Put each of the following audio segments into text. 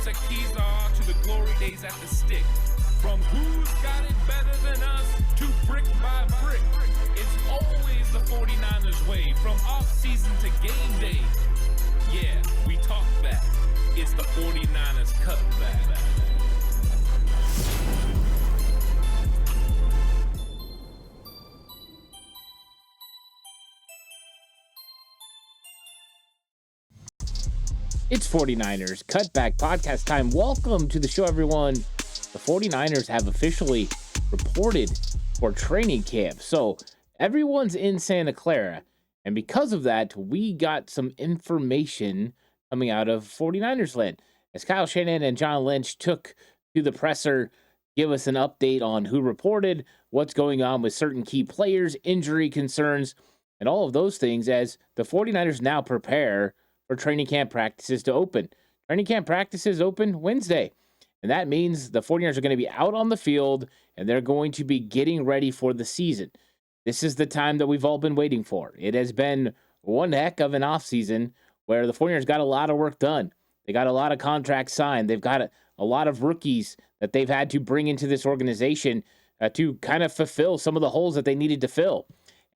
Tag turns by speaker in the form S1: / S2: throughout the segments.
S1: It's a Kezar to the glory days at the stick. From who's got it better than us to brick by brick. It's always the 49ers way, from off-season to game day. Yeah, we talk back. It's the 49ers Cutback.
S2: It's 49ers Cutback podcast time. Welcome to the show, everyone. The 49ers have officially reported for training camp. So everyone's in Santa Clara. And because of that, we got some information coming out of 49ers land. As Kyle Shanahan and John Lynch took to the presser, give us an update on who reported, what's going on with certain key players, injury concerns, and all of those things as the 49ers now prepare for training camp practices to open. Training camp practices open Wednesday. And that means the 49ers are going to be out on the field and they're going to be getting ready for the season. This is the time that we've all been waiting for. It has been one heck of an offseason where the 49ers got a lot of work done. They got a lot of contracts signed. They've got a lot of rookies that they've had to bring into this organization to kind of fulfill some of the holes that they needed to fill.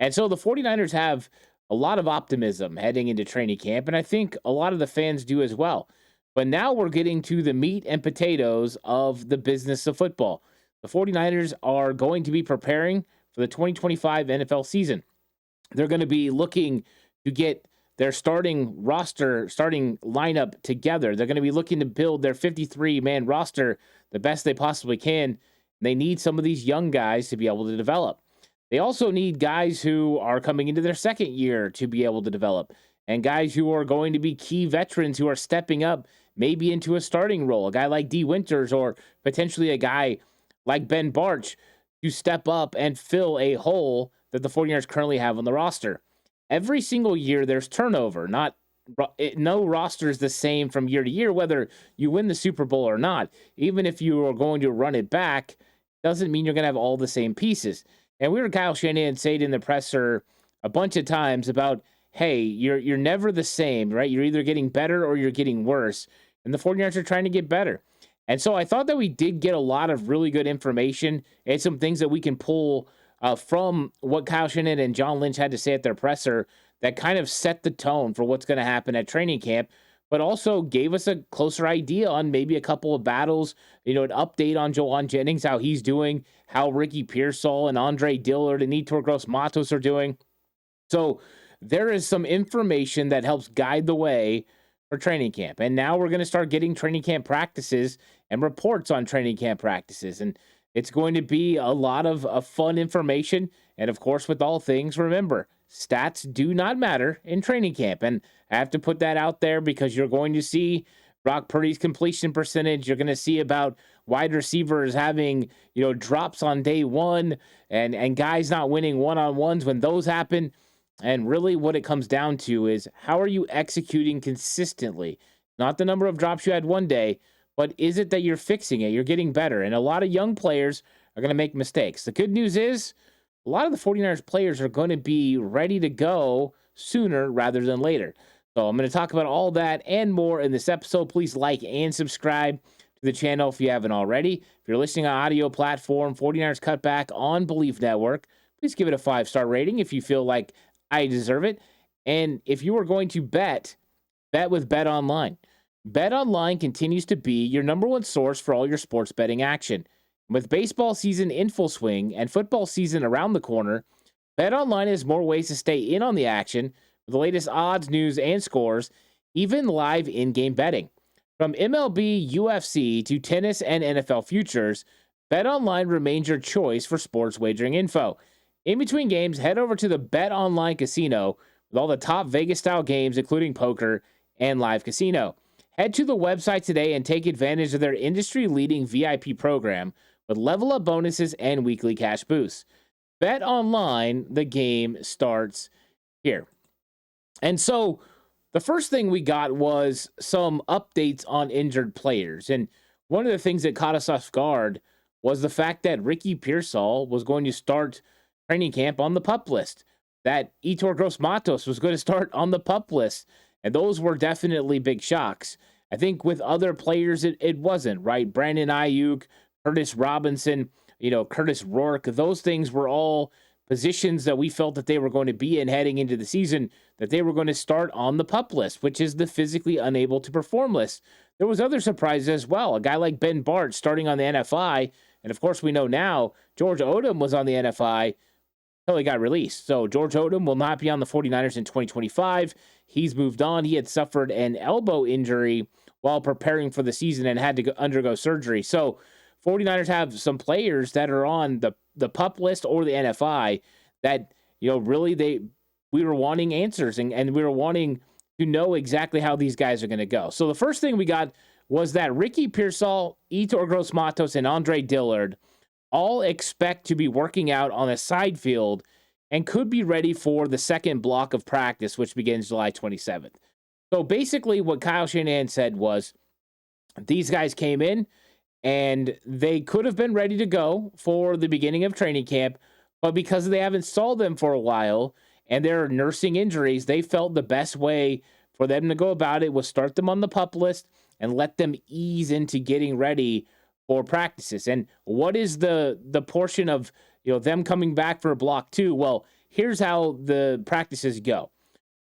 S2: And so the 49ers have a lot of optimism heading into training camp, and I think a lot of the fans do as well. But now we're getting to the meat and potatoes of the business of football. The 49ers are going to be preparing for the 2025 NFL season. They're going to be looking to get their starting lineup together. They're going to be looking to build their 53-man roster the best they possibly can. They need some of these young guys to be able to develop. They also need guys who are coming into their second year to be able to develop, and guys who are going to be key veterans who are stepping up maybe into a starting role, a guy like D. Winters or potentially a guy like Ben Bartch to step up and fill a hole that the 49ers currently have on the roster. Every single year there's turnover. No roster is the same from year to year, whether you win the Super Bowl or not. Even if you are going to run it back, doesn't mean you're going to have all the same pieces. And we heard Kyle Shanahan say it in the presser a bunch of times about, hey, you're never the same, right? You're either getting better or you're getting worse. And the 49ers are trying to get better. And so I thought that we did get a lot of really good information and some things that we can pull from what Kyle Shanahan and John Lynch had to say at their presser that kind of set the tone for what's going to happen at training camp, but also gave us a closer idea on maybe a couple of battles, an update on Jauan Jennings, how he's doing, how Ricky Pearsall and Andre Dillard and Yetur Gross-Matos are doing. So there is some information that helps guide the way for training camp. And now we're going to start getting training camp practices and reports on training camp practices. And it's going to be a lot of fun information. And of course, with all things, remember, stats do not matter in training camp. And I have to put that out there because you're going to see Brock Purdy's completion percentage. You're going to see about wide receivers having, drops on day one and guys not winning one-on-ones when those happen. And really what it comes down to is how are you executing consistently? Not the number of drops you had one day, but is it that you're fixing it? You're getting better. And a lot of young players are going to make mistakes. The good news is a lot of the 49ers players are going to be ready to go sooner rather than later. So I'm going to talk about all that and more in this episode. Please like and subscribe to the channel if you haven't already. If you're listening on audio platform, 49ers Cutback on Belief Network, please give it a 5-star rating if you feel like I deserve it. And if you are going to bet with Bet Online. Bet Online continues to be your number one source for all your sports betting action. With baseball season in full swing and football season around the corner, Bet Online has more ways to stay in on the action with the latest odds, news, and scores, even live in-game betting. From MLB, UFC, to tennis and NFL futures, Bet Online remains your choice for sports wagering info. In between games, head over to the Bet Online Casino with all the top Vegas-style games, including poker and live casino. Head to the website today and take advantage of their industry-leading VIP program with level-up bonuses and weekly cash boosts. Bet Online, the game starts here. And so the first thing we got was some updates on injured players. And one of the things that caught us off guard was the fact that Ricky Pearsall was going to start training camp on the PUP list, that Yetur Gross-Matos was going to start on the PUP list. And those were definitely big shocks. I think with other players, it wasn't, right? Brandon Aiyuk, Curtis Robinson, Curtis Rourke, those things were all positions that we felt that they were going to be in heading into the season, that they were going to start on the PUP list, which is the physically unable to perform list. There was other surprises as well. A guy like Ben Bartch starting on the NFI, and of course we know now George Odom was on the NFI until he got released. So George Odom will not be on the 49ers in 2025. He's moved on. He had suffered an elbow injury while preparing for the season and had to undergo surgery. So 49ers have some players that are on the PUP list or the NFI that, really we were wanting answers and we were wanting to know exactly how these guys are going to go. So the first thing we got was that Ricky Pearsall, Yetur Gross-Matos, and Andre Dillard all expect to be working out on a side field and could be ready for the second block of practice, which begins July 27th. So basically what Kyle Shanahan said was these guys came in and they could have been ready to go for the beginning of training camp, but because they haven't saw them for a while and they're nursing injuries, they felt the best way for them to go about it was start them on the PUP list and let them ease into getting ready for practices. And what is the portion of them coming back for block 2? Well, here's how the practices go.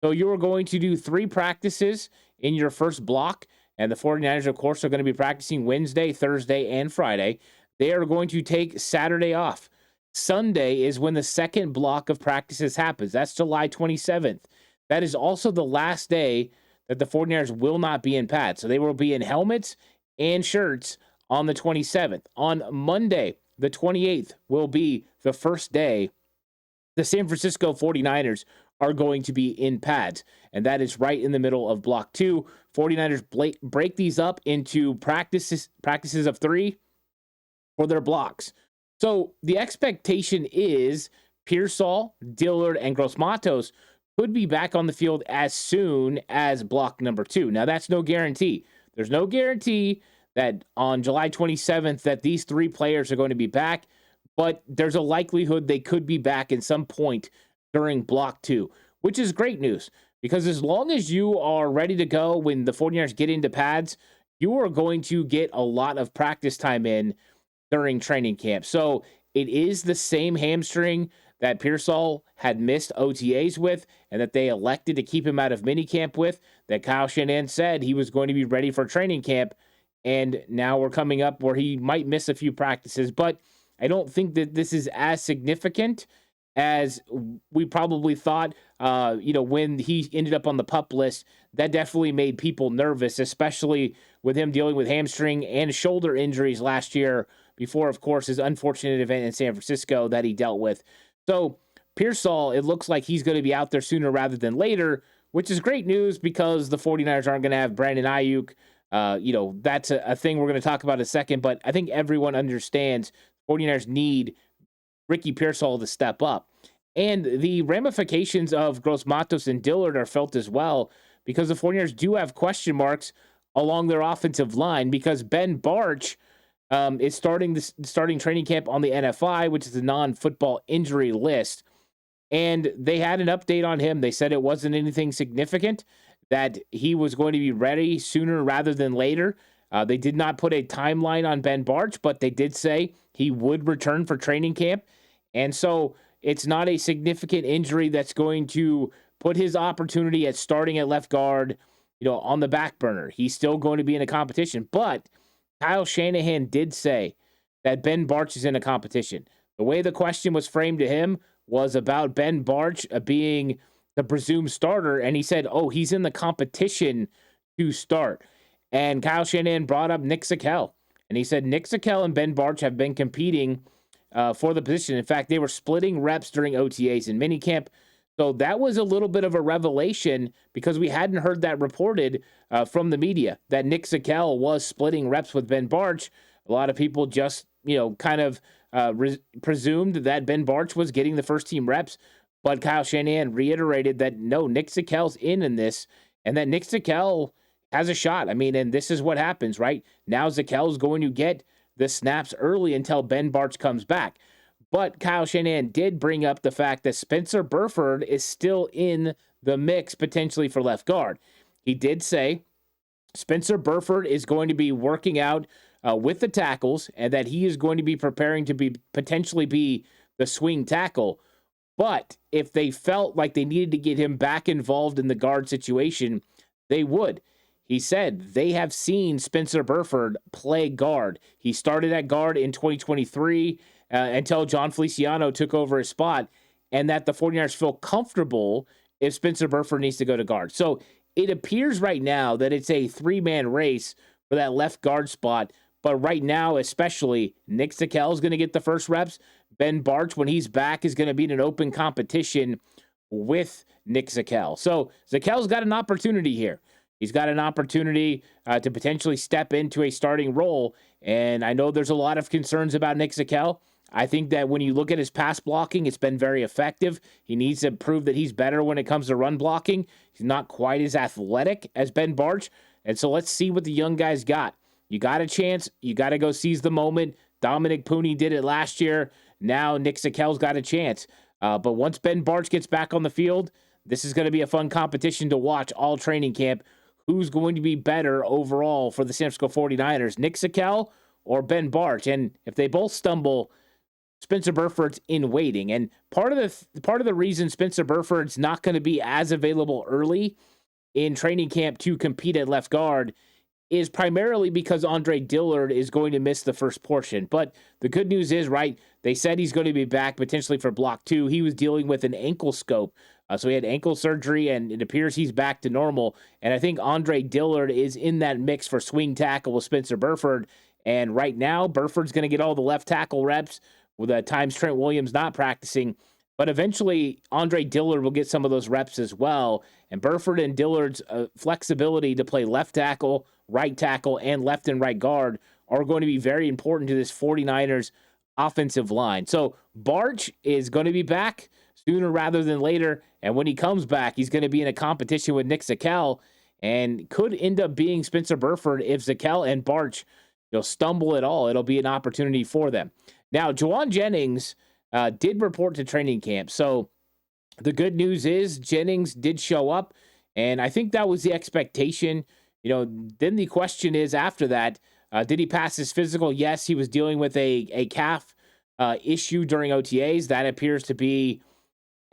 S2: So you're going to do 3 practices in your first block, and the 49ers, of course, are going to be practicing Wednesday, Thursday, and Friday. They are going to take Saturday off. Sunday is when the second block of practices happens. That's July 27th. That is also the last day that the 49ers will not be in pads. So they will be in helmets and shirts on the 27th. On Monday, the 28th, will be the first day the San Francisco 49ers are going to be in pads. And that is right in the middle of block 2. 49ers break these up into practices of 3 for their blocks. So the expectation is Pearsall, Dillard, and Gross-Matos could be back on the field as soon as block number 2. Now, that's no guarantee. There's no guarantee that on July 27th that these 3 players are going to be back, but there's a likelihood they could be back in some point during block 2, which is great news because as long as you are ready to go when the 49ers get into pads, you are going to get a lot of practice time in during training camp. So it is the same hamstring that Pearsall had missed OTAs with and that they elected to keep him out of minicamp with, that Kyle Shanahan said he was going to be ready for training camp. And now we're coming up where he might miss a few practices, but I don't think that this is as significant as we probably thought. When he ended up on the PUP list, that definitely made people nervous, especially with him dealing with hamstring and shoulder injuries last year before, of course, his unfortunate event in San Francisco that he dealt with. So Pearsall, it looks like he's going to be out there sooner rather than later, which is great news because the 49ers aren't going to have Brandon Aiyuk. That's a thing we're going to talk about in a second, but I think everyone understands 49ers need Ricky Pearsall to step up. And the ramifications of Gross-Matos and Dillard are felt as well because the 49ers do have question marks along their offensive line because Ben Bartch is starting training camp on the NFI, which is the non-football injury list. And they had an update on him. They said it wasn't anything significant, that he was going to be ready sooner rather than later. They did not put a timeline on Ben Bartch, but they did say he would return for training camp. And so it's not a significant injury that's going to put his opportunity at starting at left guard, on the back burner. He's still going to be in a competition. But Kyle Shanahan did say that Ben Bartch is in a competition. The way the question was framed to him was about Ben Bartch being the presumed starter, and he said, he's in the competition to start. And Kyle Shanahan brought up Nick Zakelj, and he said Nick Zakelj and Ben Bartch have been competing for the position. In fact, they were splitting reps during OTAs and minicamp. So that was a little bit of a revelation because we hadn't heard that reported from the media, that Nick Zakelj was splitting reps with Ben Bartch. A lot of people just, presumed that Ben Bartch was getting the first team reps. But Kyle Shanahan reiterated that, no, Nick Zakelj's in this, and that Nick Zakelj has a shot. I mean, and this is what happens, right? Now Zakelj's going to get the snaps early until Ben Bartch comes back. But Kyle Shanahan did bring up the fact that Spencer Burford is still in the mix potentially for left guard. He did say Spencer Burford is going to be working out with the tackles, and that he is going to be preparing to be potentially be the swing tackle. But if they felt like they needed to get him back involved in the guard situation, they would. He said they have seen Spencer Burford play guard. He started at guard in 2023 until John Feliciano took over his spot, and that the 49ers feel comfortable if Spencer Burford needs to go to guard. So it appears right now that it's a three-man race for that left guard spot. But right now, especially, Nick Zakelj is going to get the first reps. Ben Bartch, when he's back, is going to be in an open competition with Nick Zakelj. So Zakelj's got an opportunity here. He's got an opportunity to potentially step into a starting role. And I know there's a lot of concerns about Nick Zakelj. I think that when you look at his pass blocking, it's been very effective. He needs to prove that he's better when it comes to run blocking. He's not quite as athletic as Ben Bartch. And so let's see what the young guys got. You got a chance. You got to go seize the moment. Dominic Pooney did it last year. Now Nick Zakelj's got a chance. But once Ben Bartch gets back on the field, this is going to be a fun competition to watch all training camp. Who's going to be better overall for the San Francisco 49ers, Nick Zakelj or Ben Bartch? And if they both stumble, Spencer Burford's in waiting. And part of the reason Spencer Burford's not going to be as available early in training camp to compete at left guard is primarily because Andre Dillard is going to miss the first portion. But the good news is, right, they said he's going to be back potentially for block 2. He was dealing with an ankle scope. So he had ankle surgery, and it appears he's back to normal. And I think Andre Dillard is in that mix for swing tackle with Spencer Burford. And right now, Burford's going to get all the left tackle reps with times Trent Williams not practicing. But eventually, Andre Dillard will get some of those reps as well. And Burford and Dillard's flexibility to play left tackle, right tackle, and left and right guard are going to be very important to this 49ers offensive line. So Bartch is going to be back sooner rather than later. And when he comes back, he's going to be in a competition with Nick Zakelj and could end up being Spencer Burford if Zakelj and Bartch stumble at all. It'll be an opportunity for them. Now, Jauan Jennings did report to training camp. So the good news is Jennings did show up, and I think that was the expectation. Then the question is after that, did he pass his physical? Yes, he was dealing with a calf issue during OTAs. That appears to be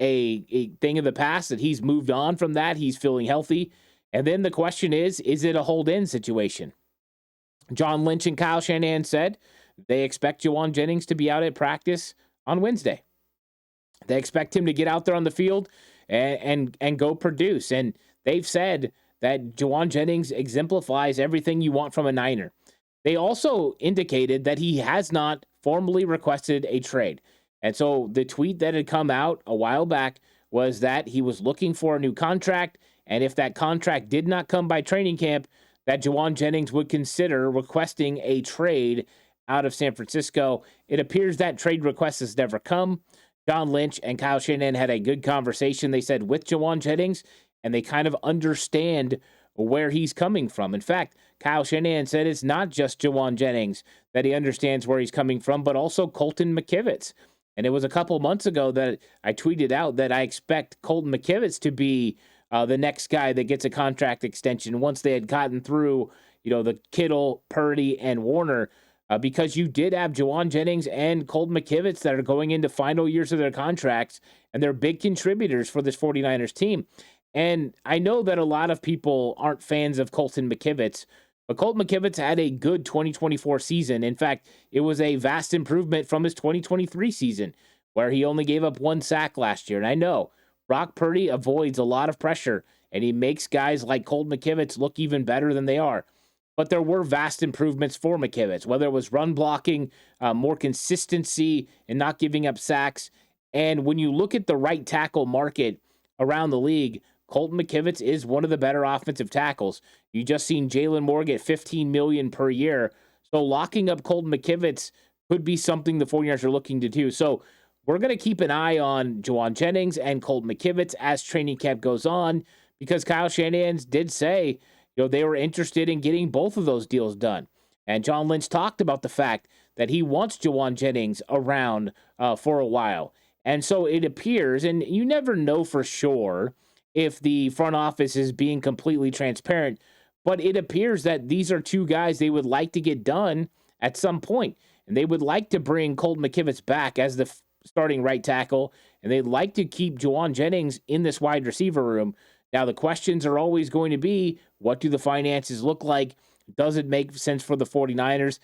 S2: a thing of the past, that he's moved on from that. He's feeling healthy. And then the question is it a hold-in situation? John Lynch and Kyle Shanahan said they expect Jauan Jennings to be out at practice on Wednesday. They expect him to get out there on the field and go produce. And they've said that Jauan Jennings exemplifies everything you want from a Niner. They also indicated that he has not formally requested a trade. And so the tweet that had come out a while back was that he was looking for a new contract. And if that contract did not come by training camp, that Jauan Jennings would consider requesting a trade out of San Francisco. It appears that trade request has never come. John Lynch and Kyle Shanahan had a good conversation, they said, with Jauan Jennings, and they kind of understand where he's coming from. In fact, Kyle Shanahan said it's not just Jauan Jennings that he understands where he's coming from, but also Colton McKivitz. And it was a couple months ago that I tweeted out that I expect Colton McKivitz to be the next guy that gets a contract extension once they had gotten through, the Kittle, Purdy, and Warner, because you did have Jauan Jennings and Colton McKivitz that are going into final years of their contracts, and they're big contributors for this 49ers team. And I know that a lot of people aren't fans of Colton McKivitz, but Colton McKivitz had a good 2024 season. In fact, it was a vast improvement from his 2023 season, where he only gave up 1 sack last year. And I know Brock Purdy avoids a lot of pressure, and he makes guys like Colton McKivitz look even better than they are. But there were vast improvements for McKivitz, whether it was run blocking, more consistency, and not giving up sacks. And when you look at the right tackle market around the league, Colton McKivitz is one of the better offensive tackles. You just seen Jalen Moore get $15 million per year. So locking up Colton McKivitz could be something the 49ers are looking to do. So we're going to keep an eye on Jauan Jennings and Colton McKivitz as training camp goes on, because Kyle Shanahan did say, they were interested in getting both of those deals done. And John Lynch talked about the fact that he wants Jauan Jennings around for a while. And so it appears, and you never know for sure if the front office is being completely transparent, But it appears that these are two guys they would like to get done at some point. And they would like to bring Colton McKivitz back as the starting right tackle. And they'd like to keep Jauan Jennings in this wide receiver room. Now, the questions are always going to be, what do the finances look like? Does it make sense for the 49ers?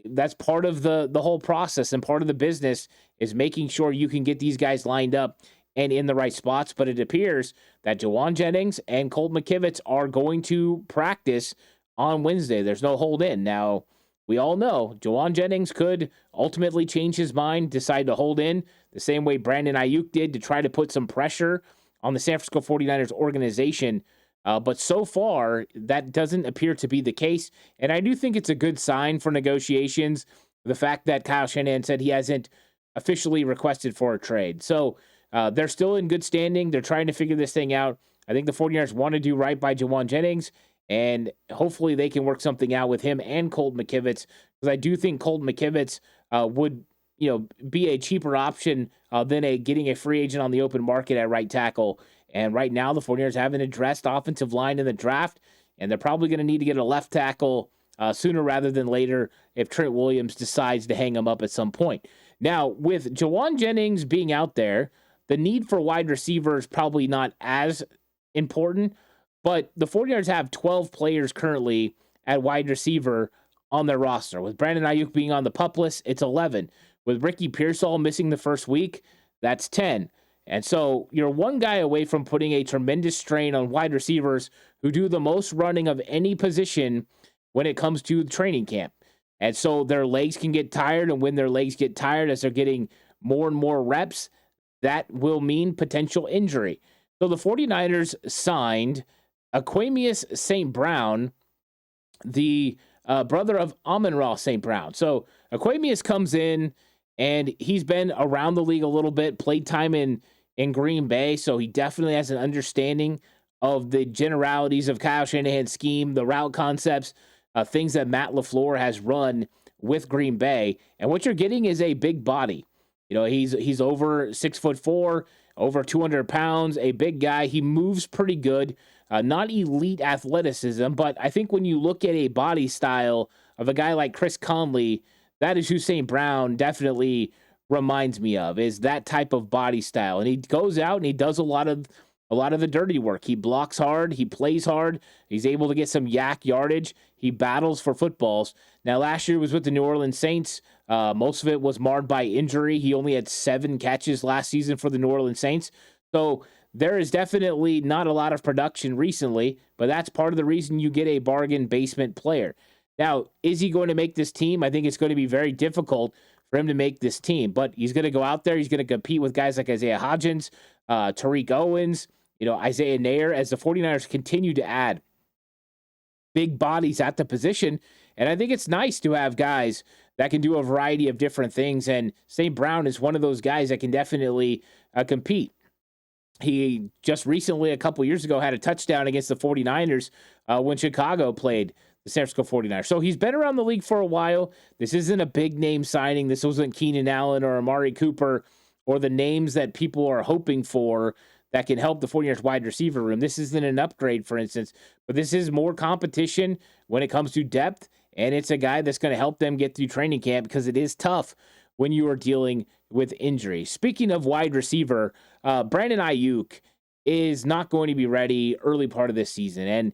S2: That's part of the whole process, and part of the business is making sure you can get these guys lined up and in the right spots. But it appears that Jauan Jennings and Colt McKivitz are going to practice on Wednesday. There's no hold in. Now, we all know Jauan Jennings could ultimately change his mind, decide to hold in the same way Brandon Aiyuk did to try to put some pressure on the San Francisco 49ers organization. But so far, that doesn't appear to be the case. And I do think it's a good sign for negotiations, the fact that Kyle Shanahan said he hasn't officially requested for a trade. So they're still in good standing. They're trying to figure this thing out. I think the 49ers want to do right by Jauan Jennings, and hopefully they can work something out with him and Colt McKivitz, because I do think Colt McKivitz would be a cheaper option than getting a free agent on the open market at right tackle. And right now, the 49ers haven't addressed offensive line in the draft, and they're probably going to need to get a left tackle sooner rather than later if Trent Williams decides to hang him up at some point. Now, with Jauan Jennings being out there, the need for wide receiver is probably not as important, but the 49ers have 12 players currently at wide receiver on their roster. With Brandon Aiyuk being on the PUP list, it's 11. With Ricky Pearsall missing the first week, that's 10. And so you're one guy away from putting a tremendous strain on wide receivers who do the most running of any position when it comes to training camp. And so their legs can get tired, and when their legs get tired as they're getting more and more reps, that will mean potential injury. So the 49ers signed Aquemius St. Brown, the brother of Amon-Ra St. Brown. So Aquemius comes in, and he's been around the league a little bit, played time in Green Bay, so he definitely has an understanding of the generalities of Kyle Shanahan's scheme, the route concepts, things that Matt LaFleur has run with Green Bay. And what you're getting is a big body. He's over 6'4", over 200 pounds, a big guy. He moves pretty good, not elite athleticism, but I think when you look at a body style of a guy like Chris Conley, that is who St. Brown definitely reminds me of, is that type of body style. And he goes out and he does a lot of the dirty work. He blocks hard. He plays hard. He's able to get some yak yardage. He battles for footballs. Now, last year was with the New Orleans Saints. Most of it was marred by injury. He only had 7 catches last season for the New Orleans Saints. So there is definitely not a lot of production recently, but that's part of the reason you get a bargain basement player. Now, is he going to make this team? I think it's going to be very difficult for him to make this team, but he's going to go out there. He's going to compete with guys like Isaiah Hodgins, Tariq Owens, Isaiah Nair, as the 49ers continue to add big bodies at the position. And I think it's nice to have guys that can do a variety of different things. And St. Brown is one of those guys that can definitely compete. He just recently, a couple years ago, had a touchdown against the 49ers when Chicago played the San Francisco 49ers. So he's been around the league for a while. This isn't a big name signing. This wasn't Keenan Allen or Amari Cooper or the names that people are hoping for that can help the 49ers wide receiver room. This isn't an upgrade, for instance, but this is more competition when it comes to depth, and it's a guy that's going to help them get through training camp, because it is tough when you are dealing with injury. Speaking of wide receiver, Brandon Aiyuk is not going to be ready early part of this season. And,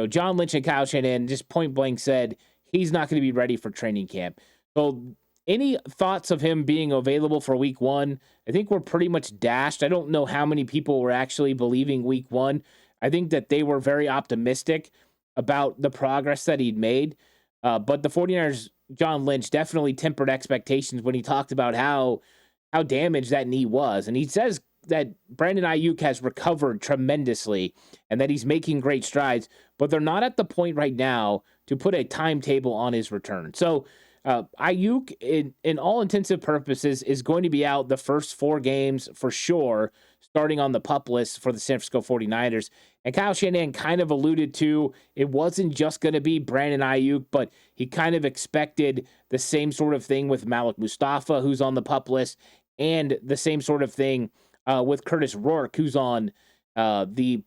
S2: John Lynch and Kyle Shanahan just point blank said he's not going to be ready for training camp. So any thoughts of him being available for week 1? I think we're pretty much dashed. I don't know how many people were actually believing week 1. I think that they were very optimistic about the progress that he'd made. But the 49ers, John Lynch, definitely tempered expectations when he talked about how damaged that knee was. And he says that Brandon Aiyuk has recovered tremendously and that he's making great strides, but they're not at the point right now to put a timetable on his return. So Aiyuk, in all intensive purposes, is going to be out the first 4 games for sure, starting on the PUP list for the San Francisco 49ers. And Kyle Shanahan kind of alluded to it wasn't just going to be Brandon Aiyuk, but he kind of expected the same sort of thing with Malik Mustafa, who's on the PUP list, and the same sort of thing with Curtis Rourke, who's on the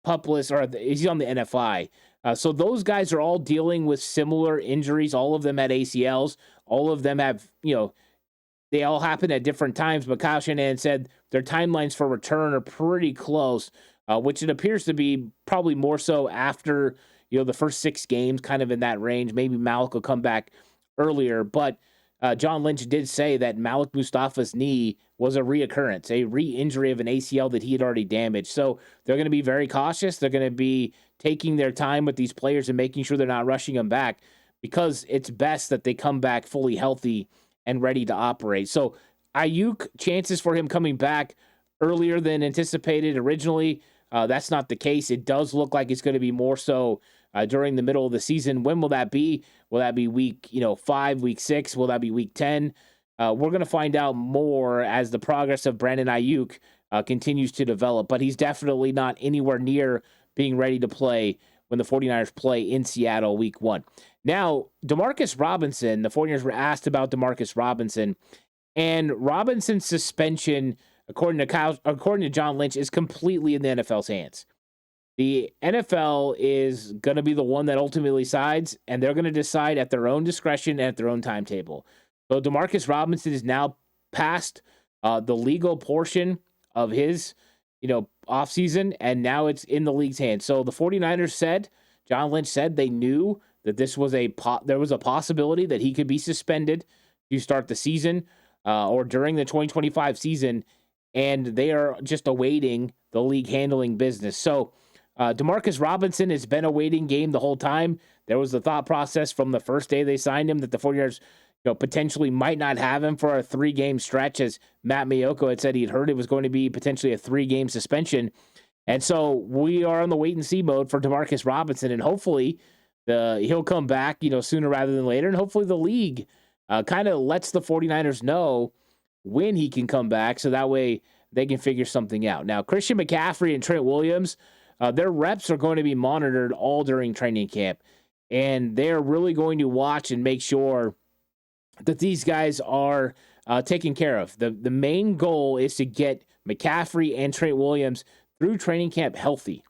S2: PUP list, or he's on the NFI. So those guys are all dealing with similar injuries. All of them had ACLs. All of them have, they all happen at different times. But Kyle Shanahan said their timelines for return are pretty close, which it appears to be probably more so after, the first 6 games, kind of in that range. Maybe Malik will come back earlier. But John Lynch did say that Malik Mustafa's knee was a reoccurrence, a re-injury of an ACL that he had already damaged. So they're going to be very cautious. They're going to be taking their time with these players and making sure they're not rushing them back, because it's best that they come back fully healthy and ready to operate. So Aiyuk, chances for him coming back earlier than anticipated originally, that's not the case. It does look like it's going to be more so during the middle of the season. When will that be? Will that be week 5, week 6? Will that be week 10? We're going to find out more as the progress of Brandon Aiyuk continues to develop, but he's definitely not anywhere near being ready to play when the 49ers play in Seattle week 1. Now, Demarcus Robinson, the 49ers were asked about Demarcus Robinson, and Robinson's suspension, according to John Lynch, is completely in the NFL's hands. The NFL is going to be the one that ultimately decides, and they're going to decide at their own discretion and at their own timetable. So Demarcus Robinson is now past the legal portion of his, offseason, and now it's in the league's hands. So the 49ers said, John Lynch said, they knew that this was there was a possibility that he could be suspended to start the season or during the 2025 season, and they are just awaiting the league handling business. So Demarcus Robinson has been a waiting game the whole time. There was the thought process from the first day they signed him that the 49ers potentially might not have him for a 3-game stretch, as Matt Maiocco had said he'd heard it was going to be potentially a 3-game suspension. And so we are on the wait and see mode for Demarcus Robinson, and hopefully he'll come back, sooner rather than later. And hopefully the league kind of lets the 49ers know when he can come back, so that way they can figure something out. Now, Christian McCaffrey and Trent Williams, their reps are going to be monitored all during training camp, and they're really going to watch and make sure that these guys are taken care of. The main goal is to get McCaffrey and Trent Williams through training camp healthy.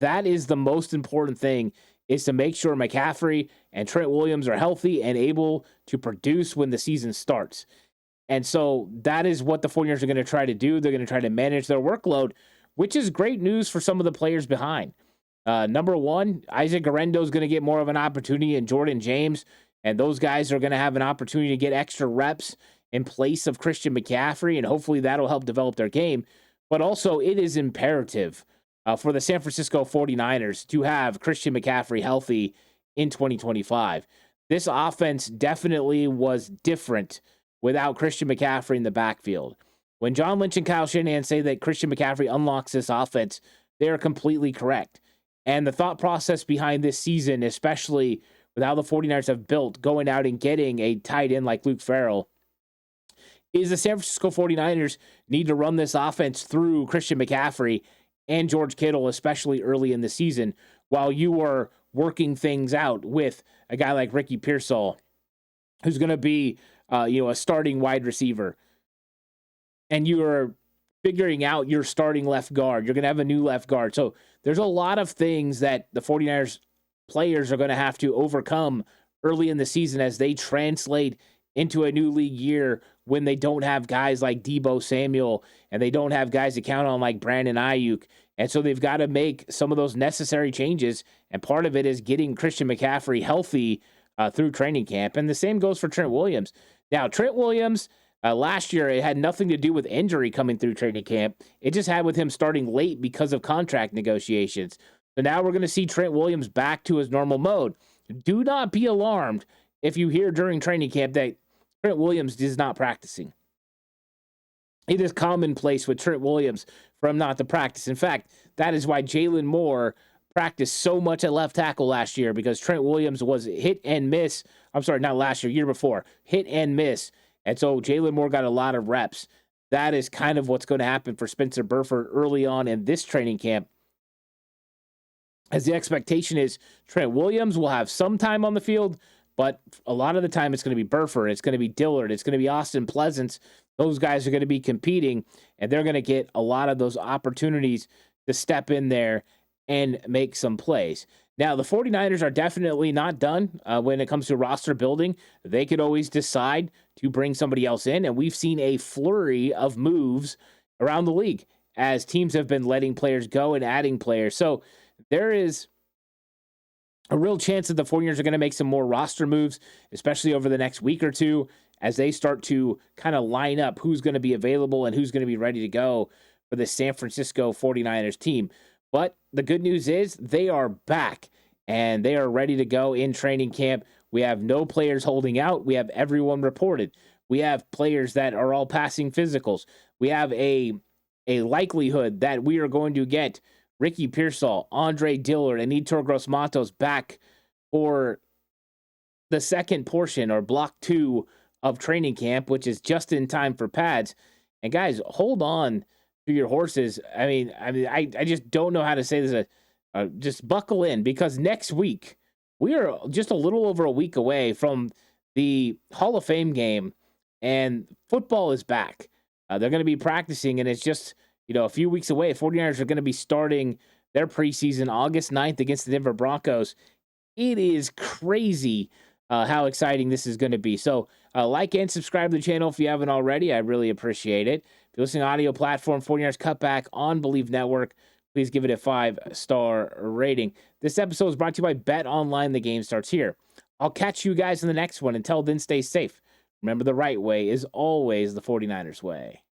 S2: That is the most important thing, is to make sure McCaffrey and Trent Williams are healthy and able to produce when the season starts. And so that is what the 49ers are going to try to do. They're going to try to manage their workload, which is great news for some of the players behind. Number one, Isaac Guerendo is going to get more of an opportunity, and Jordan James, and those guys are going to have an opportunity to get extra reps in place of Christian McCaffrey, and hopefully that'll help develop their game. But also, it is imperative for the San Francisco 49ers to have Christian McCaffrey healthy in 2025. This offense definitely was different without Christian McCaffrey in the backfield. When John Lynch and Kyle Shanahan say that Christian McCaffrey unlocks this offense, they are completely correct. And the thought process behind this season, especially with how the 49ers have built, going out and getting a tight end like Luke Farrell, is the San Francisco 49ers need to run this offense through Christian McCaffrey and George Kittle, especially early in the season, while you are working things out with a guy like Ricky Pearsall, who's going to be a starting wide receiver. And you are figuring out your starting left guard. You're going to have a new left guard. So there's a lot of things that the 49ers players are going to have to overcome early in the season as they translate into a new league year, when they don't have guys like Deebo Samuel and they don't have guys to count on like Brandon Aiyuk. And so they've got to make some of those necessary changes. And part of it is getting Christian McCaffrey healthy through training camp. And the same goes for Trent Williams. Now, Trent Williams, last year, it had nothing to do with injury coming through training camp. It just had with him starting late because of contract negotiations. So now we're going to see Trent Williams back to his normal mode. Do not be alarmed if you hear during training camp that Trent Williams is not practicing. It is commonplace with Trent Williams for him not to practice. In fact, that is why Jalen Moore practiced so much at left tackle last year, because Trent Williams was hit and miss. I'm sorry, not last year before. Hit and miss. And so Jalen Moore got a lot of reps. That is kind of what's going to happen for Spencer Burford early on in this training camp, as the expectation is Trent Williams will have some time on the field, but a lot of the time it's going to be Burford, it's going to be Dillard, it's going to be Austin Pleasance. Those guys are going to be competing, and they're going to get a lot of those opportunities to step in there and make some plays. Now, the 49ers are definitely not done when it comes to roster building. They could always decide to bring somebody else in, and we've seen a flurry of moves around the league as teams have been letting players go and adding players. So there is a real chance that the 49ers are going to make some more roster moves, especially over the next week or two, as they start to kind of line up who's going to be available and who's going to be ready to go for the San Francisco 49ers team. But the good news is they are back and they are ready to go in training camp. We have no players holding out. We have everyone reported. We have players that are all passing physicals. We have a likelihood that we are going to get Ricky Pearsall, Andre Dillard, and Yetur Gross-Matos back for the second portion or block 2 of training camp, which is just in time for pads. And guys, hold on to your horses. I just don't know how to say this. Just buckle in, because next week we are just a little over a week away from the Hall of Fame game, and football is back. They're going to be practicing, and it's just, a few weeks away. 49ers are going to be starting their preseason August 9th against the Denver Broncos. It is crazy how exciting this is going to be. So like and subscribe to the channel if you haven't already. I really appreciate it. If you're listening to audio platform, 49ers Cutback on Believe Network, please give it a 5-star rating. This episode is brought to you by Bet Online. The game starts here. I'll catch you guys in the next one. Until then, stay safe. Remember, the right way is always the 49ers way.